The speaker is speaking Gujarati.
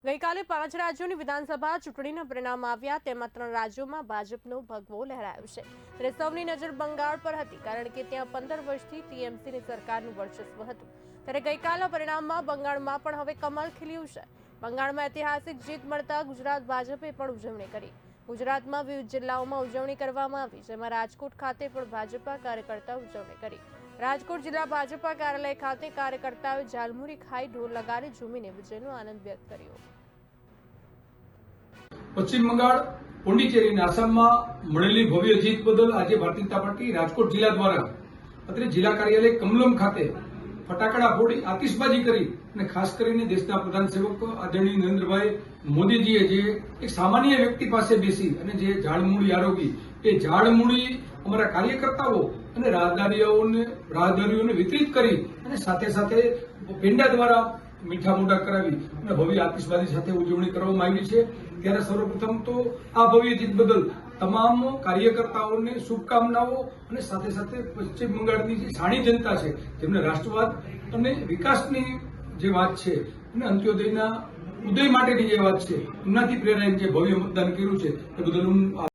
ગઈકાલે 5 રાજ્યોની વિધાનસભા ચૂંટણીના પરિણામ આવ્યા, તેમાં 3 રાજ્યોમાં ભાજપનો ભગવો લહેરાયો છે। ત્યારે સૌની નજર બંગાળ પર હતી, કારણ કે ત્યાં 15 વર્ષથી ટીએમસીની સરકારનું વર્ચસ્વ હતું। ત્યારે ગઈકાલના પરિણામમાં બંગાળમાં પણ હવે કમળ ખીલ્યું છે। બંગાળમાં ઐતિહાસિક જીત મળતા ગુજરાત ભાજપે પણ ઉજવણી કરી। ગુજરાતમાં વિવિધ જિલ્લાઓમાં ઉજવણી કરવામાં આવી, જેમાં રાજકોટ ખાતે પણ ભાજપા કાર્યકર્તાઓ ઉજવણી કરી। રાજકોટ જિલ્લા ભાજપા કાર્યાલય ખાતે કાર્યકર્તાઓએ ઝાલમુરી ખાઈ ઢોલ લગાડી ઝૂમીને વિજયનો આનંદ વ્યક્ત કર્યો। પશ્ચિમ બંગાળ, પોંડિચેરી અને આસામમાં મળેલી ભવ્ય જીત બદલ આજે ભારતીય જનતા પાર્ટી રાજકોટ જિલ્લા દ્વારા અત્રે જિલ્લા કાર્યાલય કમલમ ખાતે ફટાકડા ફોડી આતિશબાજી કરી અને ખાસ કરીને દેશના પ્રધાન સેવક આદરણીય નરેન્દ્રભાઈ મોદીજીએ જે એક સામાન્ય વ્યક્તિ પાસે બેસી અને જે ઝાડમૂળી આરોગી, એ ઝાડમૂળી અમારા કાર્યકર્તાઓ અને રાહદારીઓને વિતરિત કરી અને સાથે સાથે પેંડા દ્વારા મીઠા મોઢા કરાવી અને ભવ્ય આતિશબાજી સાથે ઉજવણી કરવામાં આવી છે। ત્યારે સર્વપ્રથમ તો આ ભવ્ય જીત બદલ તમામ કાર્યકર્તાઓને શુભકામનાઓ અને સાથે સાથે પશ્ચિમ બંગાળની જે સાણી જનતા છે, તેમને રાષ્ટ્રવાદ અને વિકાસની જે વાત છે અને અંત્યોદયના ઉદય માટેની જે વાત છે, એમનાથી પ્રેરાઈને જે ભવ્ય મતદાન કર્યું છે, એ બદલ હું